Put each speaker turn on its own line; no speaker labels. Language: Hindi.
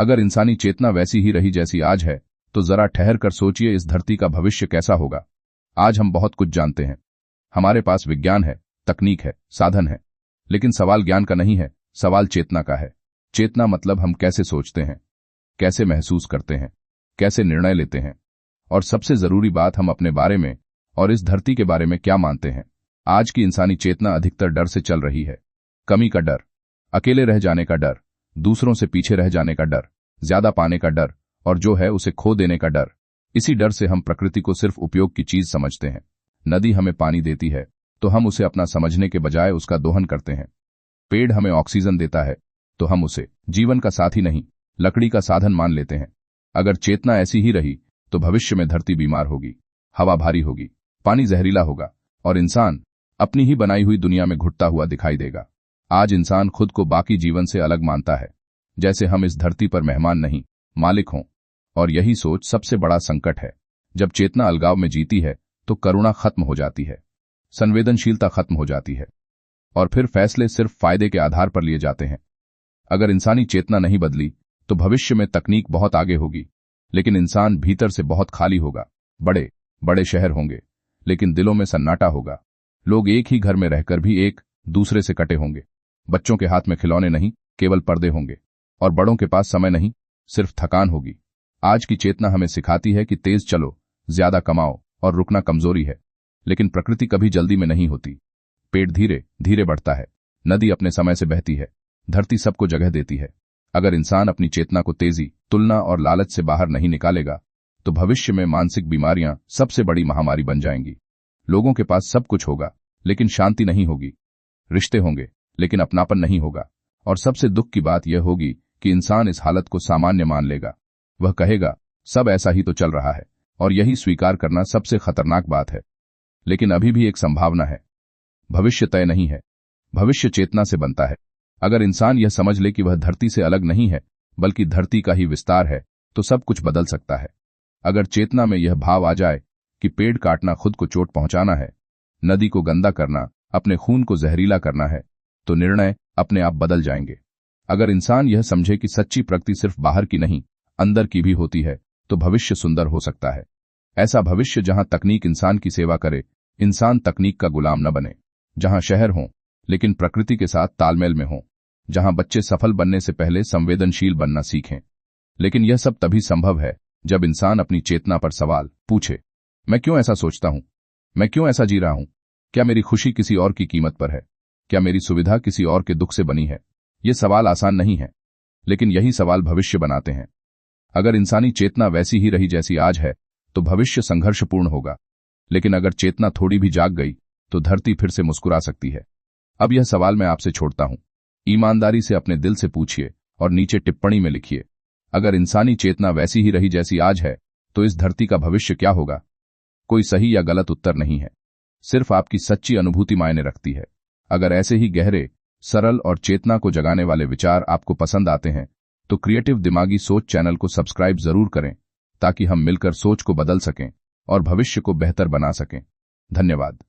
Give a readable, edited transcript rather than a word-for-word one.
अगर इंसानी चेतना वैसी ही रही जैसी आज है, तो जरा ठहर कर सोचिए इस धरती का भविष्य कैसा होगा। आज हम बहुत कुछ जानते हैं, हमारे पास विज्ञान है, तकनीक है, साधन है, लेकिन सवाल ज्ञान का नहीं है, सवाल चेतना का है। चेतना मतलब हम कैसे सोचते हैं, कैसे महसूस करते हैं, कैसे निर्णय लेते हैं, और सबसे जरूरी बात, हम अपने बारे में और इस धरती के बारे में क्या मानते हैं। आज की इंसानी चेतना अधिकतर डर से चल रही है। कमी का डर, अकेले रह जाने का डर, दूसरों से पीछे रह जाने का डर, ज्यादा पाने का डर, और जो है उसे खो देने का डर। इसी डर से हम प्रकृति को सिर्फ उपयोग की चीज समझते हैं। नदी हमें पानी देती है तो हम उसे अपना समझने के बजाय उसका दोहन करते हैं। पेड़ हमें ऑक्सीजन देता है तो हम उसे जीवन का साथी नहीं, लकड़ी का साधन मान लेते हैं। अगर चेतना ऐसी ही रही तो भविष्य में धरती बीमार होगी, हवा भारी होगी, पानी जहरीला होगा, और इंसान अपनी ही बनाई हुई दुनिया में घुटता हुआ दिखाई देगा। आज इंसान खुद को बाकी जीवन से अलग मानता है, जैसे हम इस धरती पर मेहमान नहीं, मालिक हों। और यही सोच सबसे बड़ा संकट है। जब चेतना अलगाव में जीती है तो करुणा खत्म हो जाती है, संवेदनशीलता खत्म हो जाती है, और फिर फैसले सिर्फ फायदे के आधार पर लिए जाते हैं। अगर इंसानी चेतना नहीं बदली तो भविष्य में तकनीक बहुत आगे होगी, लेकिन इंसान भीतर से बहुत खाली होगा। बड़े बड़े शहर होंगे, लेकिन दिलों में सन्नाटा होगा। लोग एक ही घर में रहकर भी एक दूसरे से कटे होंगे। बच्चों के हाथ में खिलौने नहीं, केवल पर्दे होंगे, और बड़ों के पास समय नहीं, सिर्फ थकान होगी। आज की चेतना हमें सिखाती है कि तेज चलो, ज्यादा कमाओ, और रुकना कमजोरी है, लेकिन प्रकृति कभी जल्दी में नहीं होती। पेड़ धीरे धीरे बढ़ता है, नदी अपने समय से बहती है, धरती सबको जगह देती है। अगर इंसान अपनी चेतना को तेजी, तुलना और लालच से बाहर नहीं निकालेगा तो भविष्य में मानसिक बीमारियां सबसे बड़ी महामारी बन जाएंगी। लोगों के पास सब कुछ होगा, लेकिन शांति नहीं होगी। रिश्ते होंगे, लेकिन अपनापन नहीं होगा। और सबसे दुख की बात यह होगी कि इंसान इस हालत को सामान्य मान लेगा। वह कहेगा, सब ऐसा ही तो चल रहा है, और यही स्वीकार करना सबसे खतरनाक बात है। लेकिन अभी भी एक संभावना है। भविष्य तय नहीं है, भविष्य चेतना से बनता है। अगर इंसान यह समझ ले कि वह धरती से अलग नहीं है, बल्कि धरती का ही विस्तार है, तो सब कुछ बदल सकता है। अगर चेतना में यह भाव आ जाए कि पेड़ काटना खुद को चोट पहुंचाना है, नदी को गंदा करना अपने खून को जहरीला करना है, तो निर्णय अपने आप बदल जाएंगे। अगर इंसान यह समझे कि सच्ची प्रगति सिर्फ बाहर की नहीं, अंदर की भी होती है, तो भविष्य सुंदर हो सकता है। ऐसा भविष्य जहां तकनीक इंसान की सेवा करे, इंसान तकनीक का गुलाम न बने। जहां शहर हों, लेकिन प्रकृति के साथ तालमेल में हों। जहां बच्चे सफल बनने से पहले संवेदनशील बनना सीखें। लेकिन यह सब तभी संभव है जब इंसान अपनी चेतना पर सवाल पूछे, मैं क्यों ऐसा सोचता हूं? मैं क्यों ऐसा जी रहा हूं? क्या मेरी खुशी किसी और की कीमत पर है? क्या मेरी सुविधा किसी और के दुख से बनी है? ये सवाल आसान नहीं है, लेकिन यही सवाल भविष्य बनाते हैं। अगर इंसानी चेतना वैसी ही रही जैसी आज है, तो भविष्य संघर्षपूर्ण होगा। लेकिन अगर चेतना थोड़ी भी जाग गई, तो धरती फिर से मुस्कुरा सकती है। अब यह सवाल मैं आपसे छोड़ता हूं। ईमानदारी से अपने दिल से पूछिए और नीचे टिप्पणी में लिखिए, अगर इंसानी चेतना वैसी ही रही जैसी आज है, तो इस धरती का भविष्य क्या होगा? कोई सही या गलत उत्तर नहीं है, सिर्फ आपकी सच्ची अनुभूति मायने रखती है। अगर ऐसे ही गहरे, सरल और चेतना को जगाने वाले विचार आपको पसंद आते हैं, तो क्रिएटिव दिमागी सोच चैनल को सब्सक्राइब जरूर करें, ताकि हम मिलकर सोच को बदल सकें और भविष्य को बेहतर बना सकें। धन्यवाद।